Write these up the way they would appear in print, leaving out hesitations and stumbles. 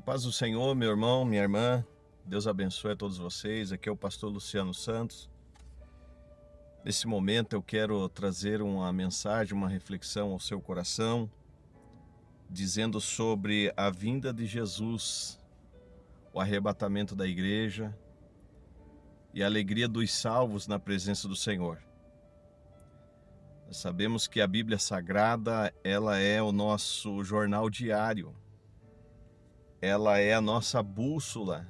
A paz do Senhor, meu irmão, minha irmã, Deus abençoe a todos vocês. Aqui é o pastor Luciano Santos. Nesse momento eu quero trazer uma mensagem, uma reflexão ao seu coração, dizendo sobre a vinda de Jesus, o arrebatamento da igreja e a alegria dos salvos na presença do Senhor. Nós sabemos que a Bíblia Sagrada, ela é o nosso jornal diário. Ela é a nossa bússola,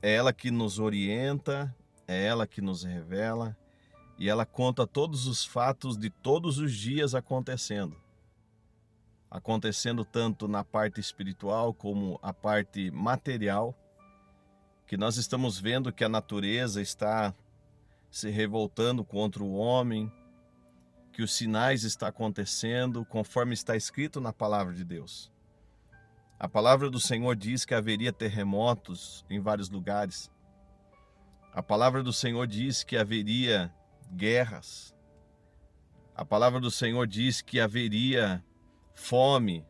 é ela que nos orienta, é ela que nos revela e ela conta todos os fatos de todos os dias acontecendo tanto na parte espiritual como a parte material, que nós estamos vendo que a natureza está se revoltando contra o homem, que os sinais estão acontecendo conforme está escrito na palavra de Deus. A palavra do Senhor diz que haveria terremotos em vários lugares. A palavra do Senhor diz que haveria guerras. A palavra do Senhor diz que haveria fome,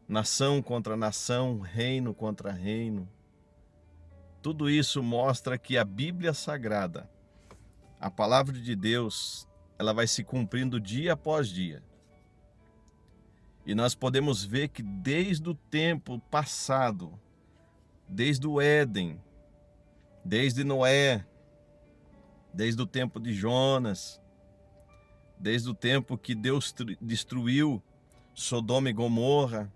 nação contra nação, reino contra reino. Tudo isso mostra que a Bíblia Sagrada, a palavra de Deus, ela vai se cumprindo dia após dia. E nós podemos ver que desde o tempo passado, desde o Éden, desde Noé, desde o tempo de Jonas, desde o tempo que Deus destruiu Sodoma e Gomorra,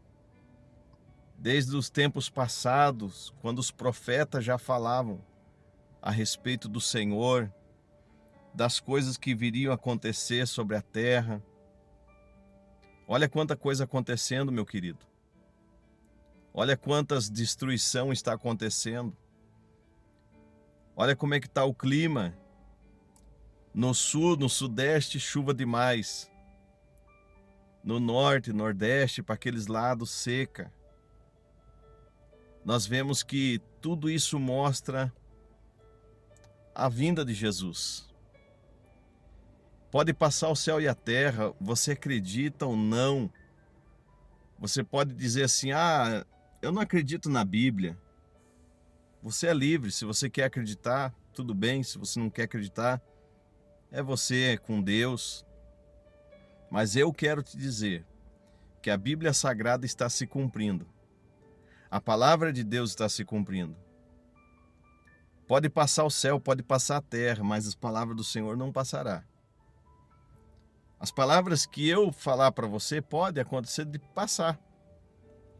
desde os tempos passados, quando os profetas já falavam a respeito do Senhor, das coisas que viriam acontecer sobre a terra. Olha quanta coisa acontecendo, meu querido. Olha quantas destruição está acontecendo. Olha como é que está o clima. No sul, no sudeste, chuva demais. No norte, nordeste, para aqueles lados, seca. Nós vemos que tudo isso mostra a vinda de Jesus. Pode passar o céu e a terra, você acredita ou não? Você pode dizer assim, eu não acredito na Bíblia. Você é livre, se você quer acreditar, tudo bem. Se você não quer acreditar, é você com Deus. Mas eu quero te dizer que a Bíblia Sagrada está se cumprindo. A palavra de Deus está se cumprindo. Pode passar o céu, pode passar a terra, mas as palavras do Senhor não passará. As palavras que eu falar para você pode acontecer de passar.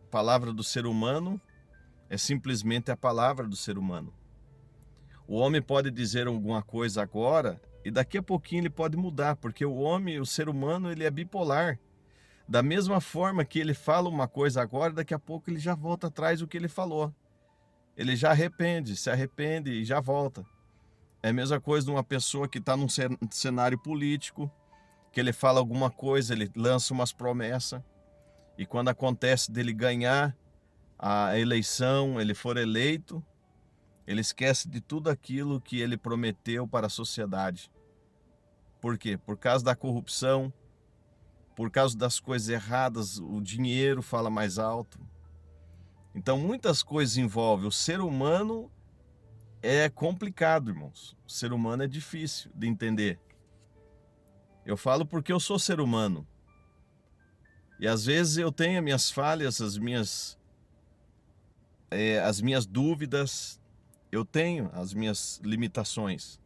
A palavra do ser humano é simplesmente a palavra do ser humano. O homem pode dizer alguma coisa agora e daqui a pouquinho ele pode mudar, porque o homem, o ser humano, ele é bipolar. Da mesma forma que ele fala uma coisa agora, daqui a pouco ele já volta atrás do que ele falou. Ele já se arrepende e já volta. É a mesma coisa de uma pessoa que está num cenário político, que ele fala alguma coisa, ele lança umas promessas, e quando acontece dele ganhar a eleição, ele for eleito, ele esquece de tudo aquilo que ele prometeu para a sociedade. Por quê? Por causa da corrupção, por causa das coisas erradas, o dinheiro fala mais alto. Então muitas coisas envolvem. O ser humano é complicado, irmãos. O ser humano é difícil de entender. Eu falo porque eu sou ser humano. E às vezes eu tenho as minhas falhas, as minhas dúvidas, eu tenho as minhas limitações.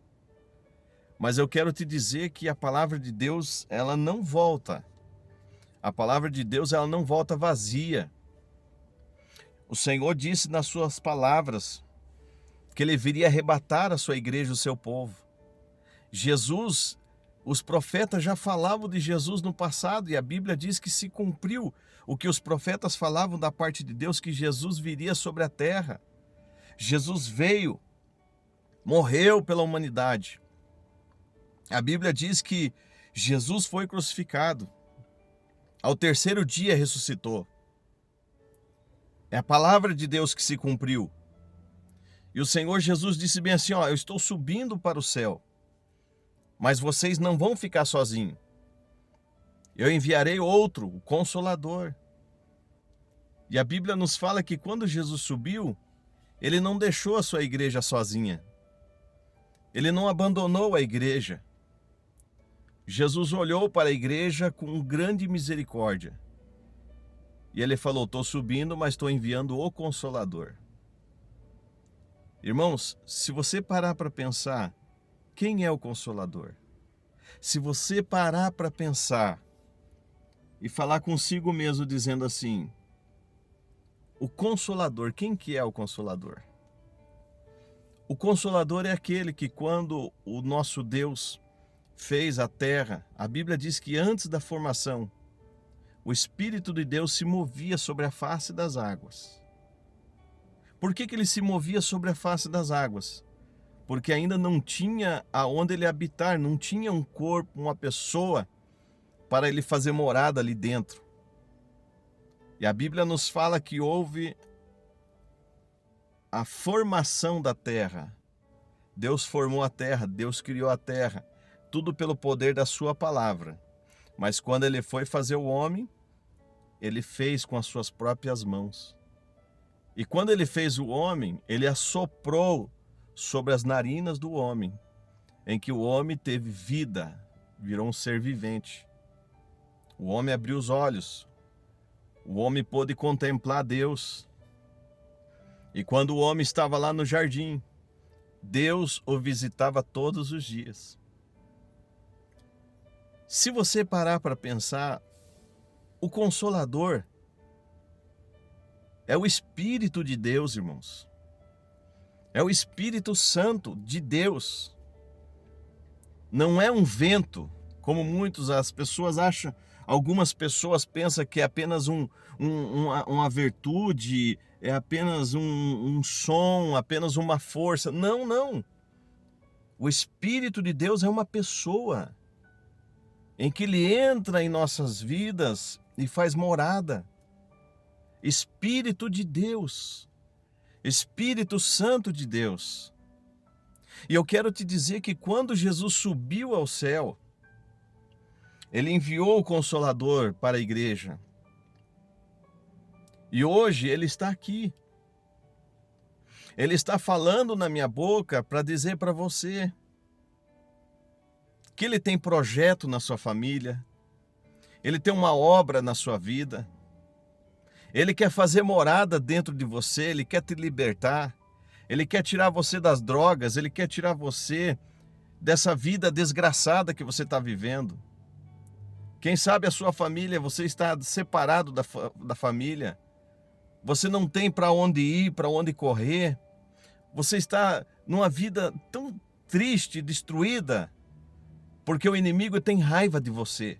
Mas eu quero te dizer que a palavra de Deus, ela não volta. A palavra de Deus, ela não volta vazia. O Senhor disse nas suas palavras que ele viria arrebatar a sua igreja, o seu povo. Jesus, os profetas já falavam de Jesus no passado e a Bíblia diz que se cumpriu o que os profetas falavam da parte de Deus, que Jesus viria sobre a terra. Jesus veio, morreu pela humanidade. A Bíblia diz que Jesus foi crucificado. Ao terceiro dia ressuscitou. É a palavra de Deus que se cumpriu. E o Senhor Jesus disse bem assim, eu estou subindo para o céu, mas vocês não vão ficar sozinhos. Eu enviarei outro, o Consolador. E a Bíblia nos fala que quando Jesus subiu, ele não deixou a sua igreja sozinha. Ele não abandonou a igreja. Jesus olhou para a igreja com grande misericórdia. E ele falou: estou subindo, mas estou enviando o Consolador. Irmãos, se você parar para pensar, quem é o Consolador? Se você parar para pensar e falar consigo mesmo dizendo assim, o Consolador, quem que é o Consolador? O Consolador é aquele que quando o nosso Deus fez a terra, a Bíblia diz que antes da formação, o Espírito de Deus se movia sobre a face das águas. Por que ele se movia sobre a face das águas? Porque ainda não tinha aonde ele habitar, não tinha um corpo, uma pessoa, para ele fazer morada ali dentro. E a Bíblia nos fala que houve a formação da terra. Deus formou a terra, Deus criou a terra, tudo pelo poder da sua palavra. Mas quando ele foi fazer o homem, ele fez com as suas próprias mãos. E quando ele fez o homem, ele assoprou sobre as narinas do homem, em que o homem teve vida, virou um ser vivente. O homem abriu os olhos, o homem pôde contemplar Deus. E quando o homem estava lá no jardim, Deus o visitava todos os dias. Se você parar para pensar, o Consolador é o Espírito de Deus, irmãos. É o Espírito Santo de Deus. Não é um vento, como as pessoas acham. Algumas pessoas pensam que é apenas uma virtude, é apenas um som, apenas uma força. Não, não. O Espírito de Deus é uma pessoa em que ele entra em nossas vidas e faz morada. Espírito de Deus, Espírito Santo de Deus. E eu quero te dizer que quando Jesus subiu ao céu, ele enviou o Consolador para a igreja. E hoje ele está aqui. Ele está falando na minha boca para dizer para você que ele tem projeto na sua família, ele tem uma obra na sua vida, ele quer fazer morada dentro de você, ele quer te libertar, ele quer tirar você das drogas, ele quer tirar você dessa vida desgraçada que você está vivendo. Quem sabe a sua família, você está separado da família, você não tem para onde ir, para onde correr, você está numa vida tão triste, destruída, porque o inimigo tem raiva de você.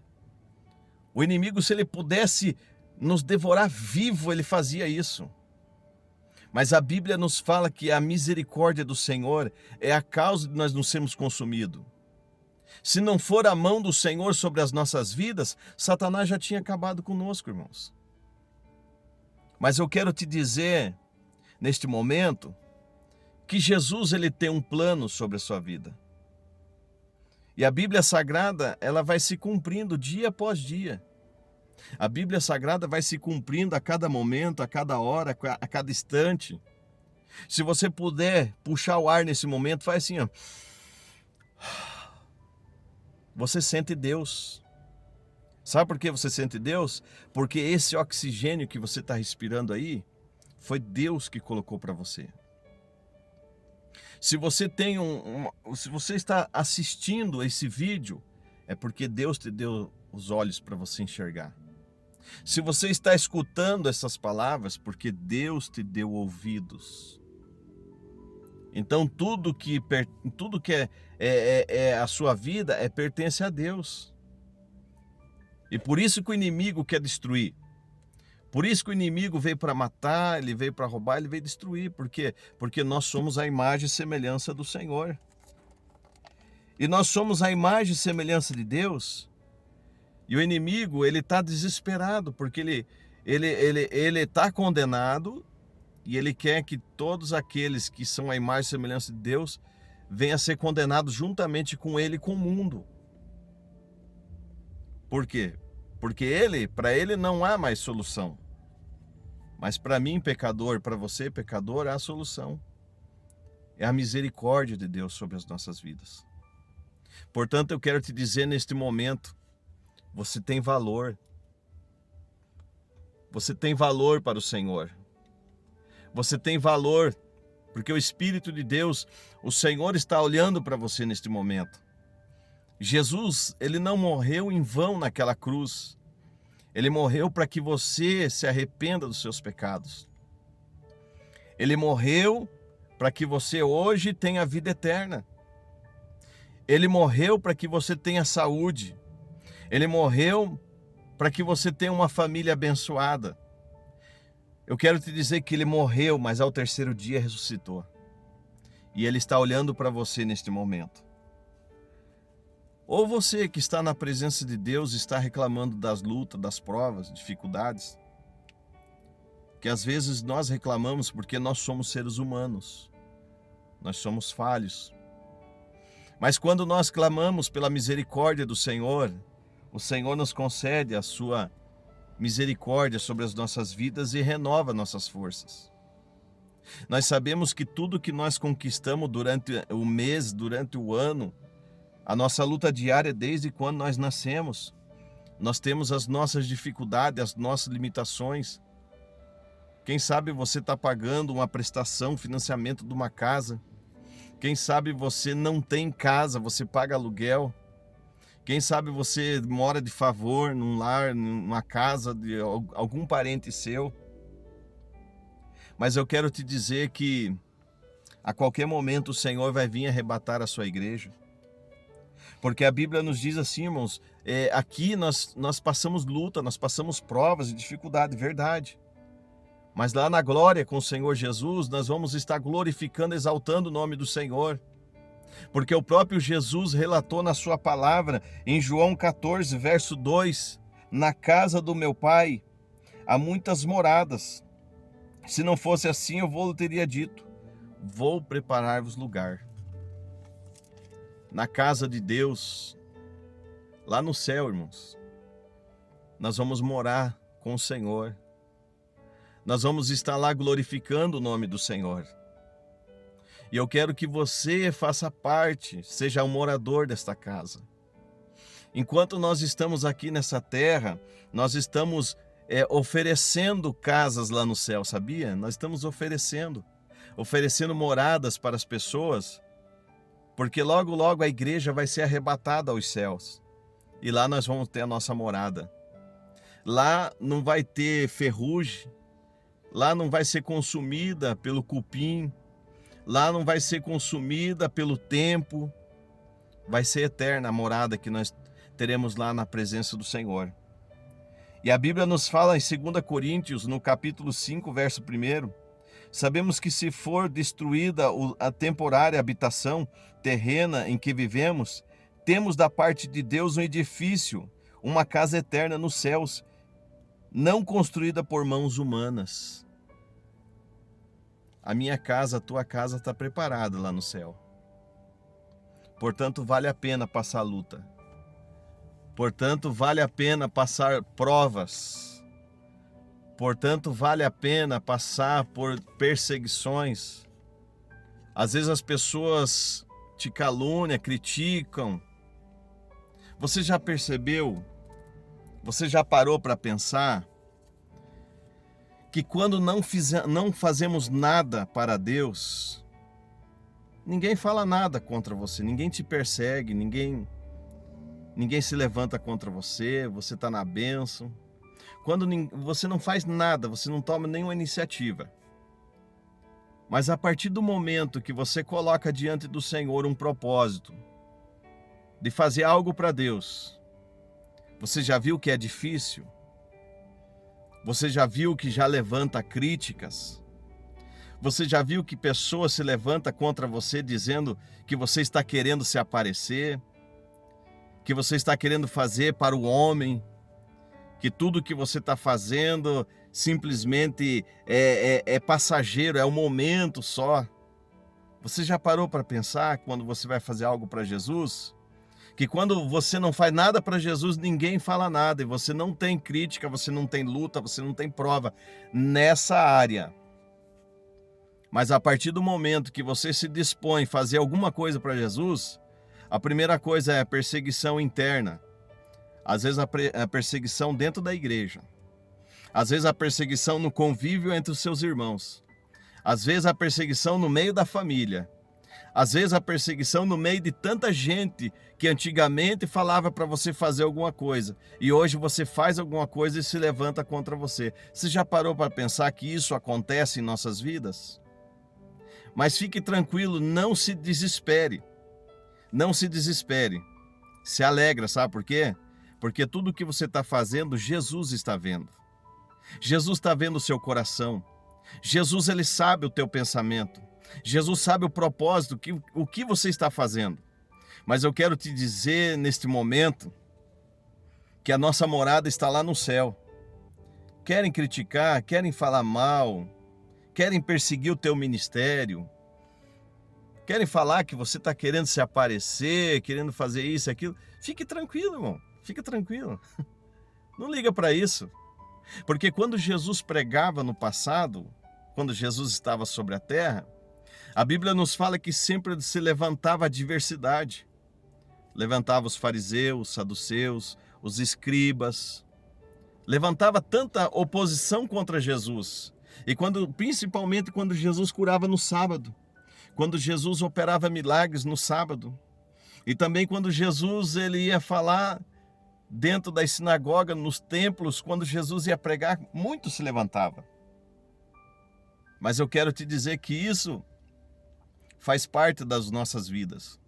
O inimigo, se ele pudesse nos devorar vivo, ele fazia isso. Mas a Bíblia nos fala que a misericórdia do Senhor é a causa de nós não sermos consumidos. Se não for a mão do Senhor sobre as nossas vidas, Satanás já tinha acabado conosco, irmãos. Mas eu quero te dizer, neste momento, que Jesus ele tem um plano sobre a sua vida. E a Bíblia Sagrada, ela vai se cumprindo dia após dia. A Bíblia Sagrada vai se cumprindo a cada momento, a cada hora, a cada instante. Se você puder puxar o ar nesse momento, faz assim, ó. Você sente Deus. Sabe por que você sente Deus? Porque esse oxigênio que você está respirando aí, foi Deus que colocou para você. Se você tem se você está assistindo esse vídeo, é porque Deus te deu os olhos para você enxergar. Se você está escutando essas palavras, porque Deus te deu ouvidos. Então tudo que é a sua vida pertence a Deus. E por isso que o inimigo quer destruir. Por isso que o inimigo veio para matar, ele veio para roubar, ele veio destruir. Por quê? Porque nós somos a imagem e semelhança do Senhor. E nós somos a imagem e semelhança de Deus. E o inimigo, ele está desesperado, porque ele está condenado e ele quer que todos aqueles que são a imagem e semelhança de Deus venham a ser condenados juntamente com ele e com o mundo. Por quê? Porque para ele não há mais solução. Mas para mim, pecador, para você, pecador, é a solução. É a misericórdia de Deus sobre as nossas vidas. Portanto, eu quero te dizer neste momento, você tem valor. Você tem valor para o Senhor. Você tem valor, porque o Espírito de Deus, o Senhor está olhando para você neste momento. Jesus, ele não morreu em vão naquela cruz. Ele morreu para que você se arrependa dos seus pecados. Ele morreu para que você hoje tenha vida eterna. Ele morreu para que você tenha saúde. Ele morreu para que você tenha uma família abençoada. Eu quero te dizer que ele morreu, mas ao terceiro dia ressuscitou. E ele está olhando para você neste momento. Ou você que está na presença de Deus está reclamando das lutas, das provas, dificuldades, que às vezes nós reclamamos porque nós somos seres humanos, nós somos falhos. Mas quando nós clamamos pela misericórdia do Senhor, o Senhor nos concede a sua misericórdia sobre as nossas vidas e renova nossas forças. Nós sabemos que tudo que nós conquistamos durante o mês, durante o ano, a nossa luta diária desde quando nós nascemos, nós temos as nossas dificuldades, as nossas limitações. Quem sabe você está pagando uma prestação, financiamento de uma casa. Quem sabe você não tem casa, você paga aluguel. Quem sabe você mora de favor num lar, numa casa de algum parente seu. Mas eu quero te dizer que a qualquer momento o Senhor vai vir arrebatar a sua igreja. Porque a Bíblia nos diz assim, irmãos, aqui nós passamos luta, nós passamos provas e dificuldade, verdade. Mas lá na glória com o Senhor Jesus, nós vamos estar glorificando, exaltando o nome do Senhor. Porque o próprio Jesus relatou na sua palavra, em João 14, verso 2, na casa do meu Pai há muitas moradas. Se não fosse assim, eu vou teria dito, vou preparar-vos lugar. Na casa de Deus, lá no céu, irmãos, nós vamos morar com o Senhor. Nós vamos estar lá glorificando o nome do Senhor. E eu quero que você faça parte, seja um morador desta casa. Enquanto nós estamos aqui nessa terra, nós estamos oferecendo casas lá no céu, sabia? Nós estamos oferecendo moradas para as pessoas, porque logo, logo a igreja vai ser arrebatada aos céus. E lá nós vamos ter a nossa morada. Lá não vai ter ferrugem, lá não vai ser consumida pelo cupim, lá não vai ser consumida pelo tempo, vai ser eterna a morada que nós teremos lá na presença do Senhor. E a Bíblia nos fala em 2 Coríntios, no capítulo 5, verso 1, sabemos que se for destruída a temporária habitação terrena em que vivemos, temos da parte de Deus um edifício, uma casa eterna nos céus, não construída por mãos humanas. A minha casa, a tua casa está preparada lá no céu. Portanto, vale a pena passar luta. Portanto, vale a pena passar provas. Portanto, vale a pena passar por perseguições. Às vezes as pessoas te caluniam, criticam. Você já percebeu? Você já parou para pensar que quando não fazemos nada para Deus, ninguém fala nada contra você, ninguém te persegue, ninguém se levanta contra você, você está na bênção. Quando você não faz nada, você não toma nenhuma iniciativa. Mas a partir do momento que você coloca diante do Senhor um propósito de fazer algo para Deus, você já viu que é difícil? Você já viu que já levanta críticas? Você já viu que pessoas se levantam contra você dizendo que você está querendo se aparecer? Que você está querendo fazer para o homem? Que tudo que você está fazendo simplesmente é passageiro, é um momento só? Você já parou para pensar quando você vai fazer algo para Jesus? Que quando você não faz nada para Jesus, ninguém fala nada, e você não tem crítica, você não tem luta, você não tem prova nessa área. Mas a partir do momento que você se dispõe a fazer alguma coisa para Jesus, a primeira coisa é a perseguição interna. Às vezes a perseguição dentro da igreja. Às vezes a perseguição no convívio entre os seus irmãos. Às vezes a perseguição no meio da família. Às vezes a perseguição no meio de tanta gente que antigamente falava para você fazer alguma coisa e hoje você faz alguma coisa e se levanta contra você. Você já parou para pensar que isso acontece em nossas vidas? Mas fique tranquilo, não se desespere. Não se desespere. Se alegra, sabe por quê? Porque tudo que você está fazendo, Jesus está vendo. Jesus está vendo o seu coração. Jesus, ele sabe o teu pensamento. Jesus sabe o propósito, o que você está fazendo. Mas eu quero te dizer neste momento que a nossa morada está lá no céu. Querem criticar, querem falar mal, querem perseguir o teu ministério, querem falar que você está querendo se aparecer, querendo fazer isso e aquilo. Fique tranquilo, irmão, fique tranquilo. Não liga para isso. Porque quando Jesus pregava no passado, quando Jesus estava sobre a terra, a Bíblia nos fala que sempre se levantava a diversidade. Levantava os fariseus, os saduceus, os escribas. Levantava tanta oposição contra Jesus. E principalmente quando Jesus curava no sábado. Quando Jesus operava milagres no sábado. E também quando Jesus ele ia falar dentro das sinagogas, nos templos, quando Jesus ia pregar, muito se levantava. Mas eu quero te dizer que isso faz parte das nossas vidas.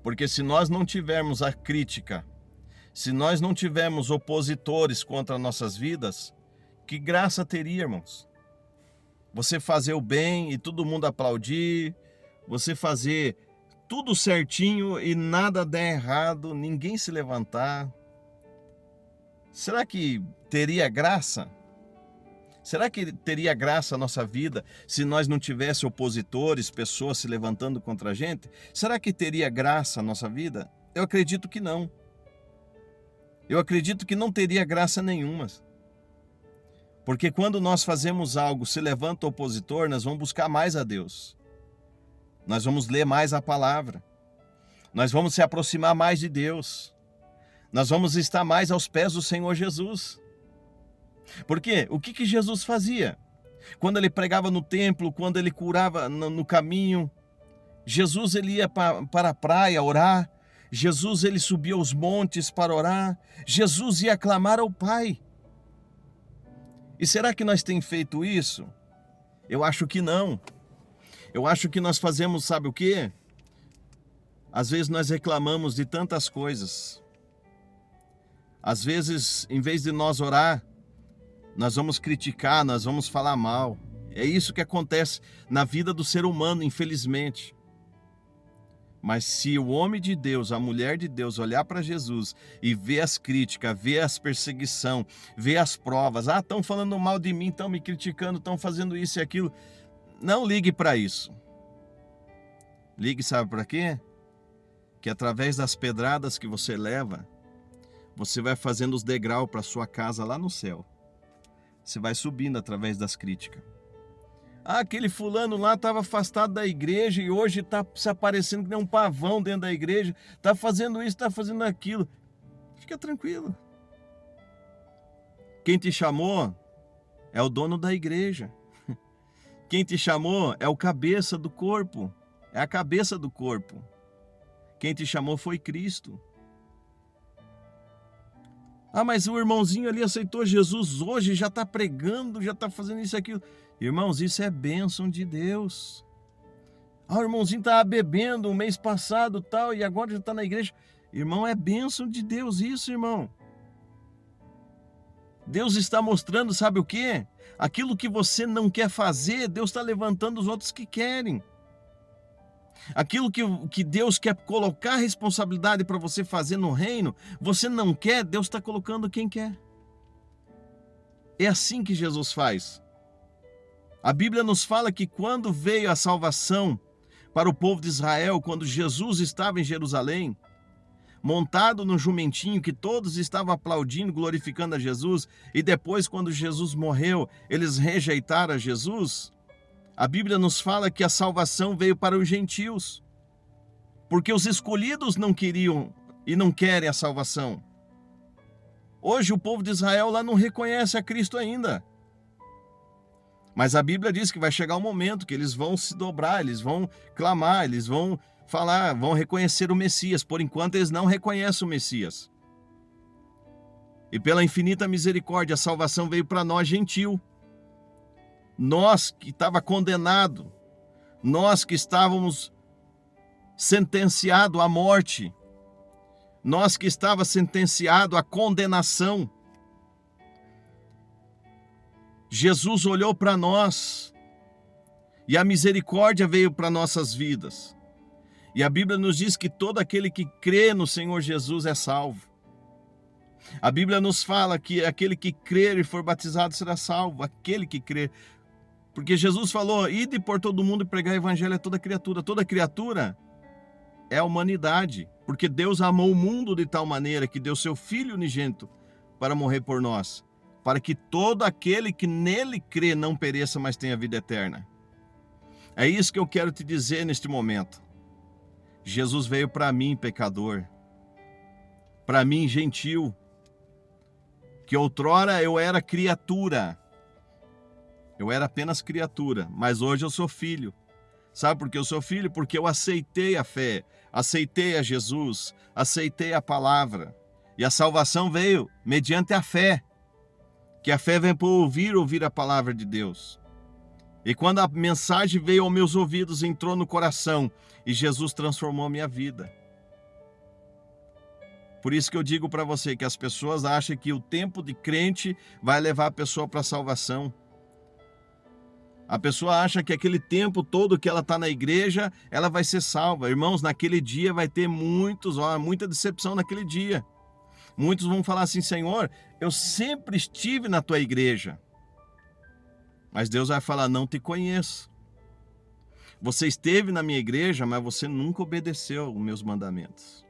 Porque se nós não tivermos a crítica, se nós não tivermos opositores contra nossas vidas, que graça teria, irmãos? Você fazer o bem e todo mundo aplaudir, você fazer tudo certinho e nada der errado, ninguém se levantar. Será que teria graça? Será que teria graça a nossa vida se nós não tivéssemos opositores, pessoas se levantando contra a gente? Será que teria graça a nossa vida? Eu acredito que não. Eu acredito que não teria graça nenhuma. Porque quando nós fazemos algo, se levanta o opositor, nós vamos buscar mais a Deus. Nós vamos ler mais a palavra. Nós vamos se aproximar mais de Deus. Nós vamos estar mais aos pés do Senhor Jesus. Porque o que Jesus fazia? Quando ele pregava no templo, quando ele curava no caminho, Jesus ele ia para a praia orar, Jesus ele subia aos montes para orar, Jesus ia clamar ao Pai. E será que nós temos feito isso? Eu acho que não. Eu acho que nós fazemos, sabe o quê? Às vezes nós reclamamos de tantas coisas. Às vezes, em vez de nós orar, nós vamos criticar, nós vamos falar mal. É isso que acontece na vida do ser humano, infelizmente. Mas se o homem de Deus, a mulher de Deus olhar para Jesus e ver as críticas, ver as perseguições, ver as provas, estão falando mal de mim, estão me criticando, estão fazendo isso e aquilo, não ligue para isso. Ligue, sabe para quê? Que através das pedradas que você leva, você vai fazendo os degraus para sua casa lá no céu. Você vai subindo através das críticas. Aquele fulano lá estava afastado da igreja e hoje está se aparecendo que nem um pavão dentro da igreja, está fazendo isso, está fazendo aquilo. Fica tranquilo. Quem te chamou é o dono da igreja. Quem te chamou é o cabeça do corpo, é a cabeça do corpo. Quem te chamou foi Cristo. Mas o irmãozinho ali aceitou Jesus hoje, já está pregando, já está fazendo isso e aquilo. Irmãos, isso é bênção de Deus. O irmãozinho estava bebendo um mês passado tal, e agora já está na igreja. Irmão, é bênção de Deus isso, irmão. Deus está mostrando, sabe o quê? Aquilo que você não quer fazer, Deus está levantando os outros que querem. Aquilo que Deus quer colocar a responsabilidade para você fazer no reino, você não quer, Deus está colocando quem quer. É assim que Jesus faz. A Bíblia nos fala que quando veio a salvação para o povo de Israel quando Jesus estava em Jerusalém, montado no jumentinho que todos estavam aplaudindo, glorificando a Jesus, e depois quando Jesus morreu, eles rejeitaram a Jesus? A Bíblia nos fala que a salvação veio para os gentios, porque os escolhidos não queriam e não querem a salvação. Hoje o povo de Israel lá não reconhece a Cristo ainda. Mas a Bíblia diz que vai chegar um momento que eles vão se dobrar, eles vão clamar, eles vão falar, vão reconhecer o Messias. Por enquanto eles não reconhecem o Messias. E pela infinita misericórdia, a salvação veio para nós, gentil. Nós que estava condenado, nós que estávamos sentenciado à morte, nós que estava sentenciado à condenação. Jesus olhou para nós e a misericórdia veio para nossas vidas. E a Bíblia nos diz que todo aquele que crê no Senhor Jesus é salvo. A Bíblia nos fala que aquele que crer e for batizado será salvo, aquele que crer. Porque Jesus falou, ide por todo mundo e pregar o evangelho a toda criatura. Toda criatura é a humanidade, porque Deus amou o mundo de tal maneira que deu seu Filho unigênito para morrer por nós, para que todo aquele que nele crê não pereça, mas tenha vida eterna. É isso que eu quero te dizer neste momento. Jesus veio para mim, pecador, para mim, gentil, que outrora eu era criatura, eu era apenas criatura, mas hoje eu sou filho. Sabe por que eu sou filho? Porque eu aceitei a fé, aceitei a Jesus, aceitei a palavra, e a salvação veio mediante a fé, que a fé vem por ouvir a palavra de Deus. E quando a mensagem veio aos meus ouvidos, entrou no coração, e Jesus transformou minha vida. Por isso que eu digo para você que as pessoas acham que o tempo de crente vai levar a pessoa para a salvação. A pessoa acha que aquele tempo todo que ela está na igreja, ela vai ser salva. Irmãos, naquele dia vai ter muita decepção naquele dia. Muitos vão falar assim, Senhor, eu sempre estive na tua igreja. Mas Deus vai falar, não te conheço. Você esteve na minha igreja, mas você nunca obedeceu os meus mandamentos.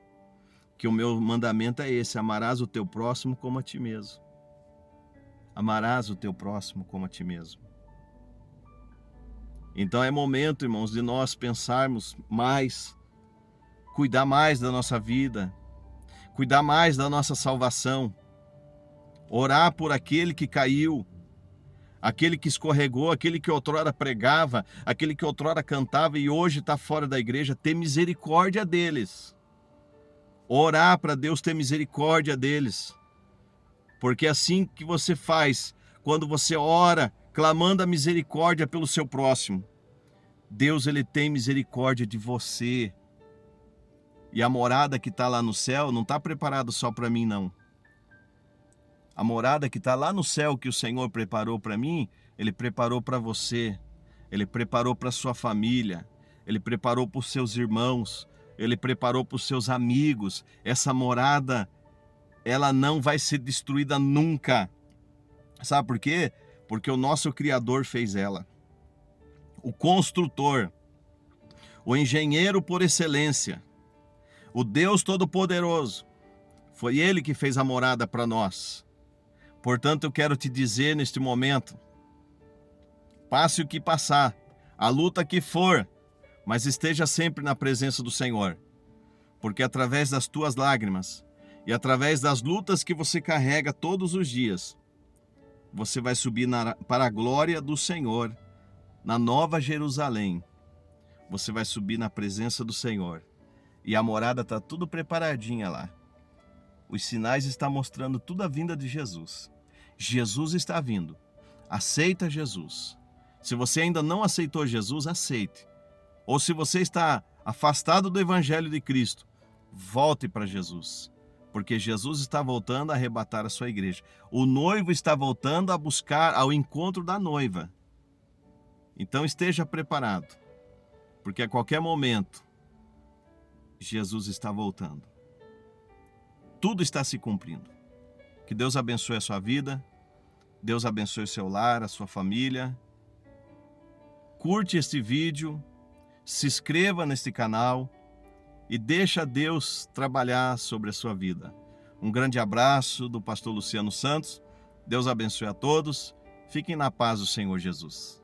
Que o meu mandamento é esse, amarás o teu próximo como a ti mesmo. Amarás o teu próximo como a ti mesmo. Então é momento, irmãos, de nós pensarmos mais, cuidar mais da nossa vida, cuidar mais da nossa salvação, orar por aquele que caiu, aquele que escorregou, aquele que outrora pregava, aquele que outrora cantava e hoje está fora da igreja, ter misericórdia deles. Orar para Deus ter misericórdia deles. Porque é assim que você faz, quando você ora, clamando a misericórdia pelo seu próximo, Deus ele tem misericórdia de você. E a morada que está lá no céu não está preparada só para mim, não. A morada que está lá no céu que o Senhor preparou para mim, Ele preparou para você. Ele preparou para sua família. Ele preparou para os seus irmãos. Ele preparou para os seus amigos. Essa morada, ela não vai ser destruída nunca. Sabe por quê? Porque o nosso Criador fez ela. O construtor, o engenheiro por excelência, o Deus Todo-Poderoso, foi Ele que fez a morada para nós. Portanto, eu quero te dizer neste momento, passe o que passar, a luta que for, mas esteja sempre na presença do Senhor. Porque através das tuas lágrimas e através das lutas que você carrega todos os dias, você vai subir para a glória do Senhor, na Nova Jerusalém. Você vai subir na presença do Senhor. E a morada está tudo preparadinha lá. Os sinais estão mostrando tudo a vinda de Jesus. Jesus está vindo. Aceita Jesus. Se você ainda não aceitou Jesus, aceite. Ou se você está afastado do Evangelho de Cristo, volte para Jesus. Porque Jesus está voltando a arrebatar a sua igreja. O noivo está voltando a buscar ao encontro da noiva. Então esteja preparado. Porque a qualquer momento, Jesus está voltando. Tudo está se cumprindo. Que Deus abençoe a sua vida. Deus abençoe o seu lar, a sua família. Curte este vídeo. se inscreva neste canal e deixa Deus trabalhar sobre a sua vida. Um grande abraço do pastor Luciano Santos. Deus abençoe a todos. Fiquem na paz do Senhor Jesus.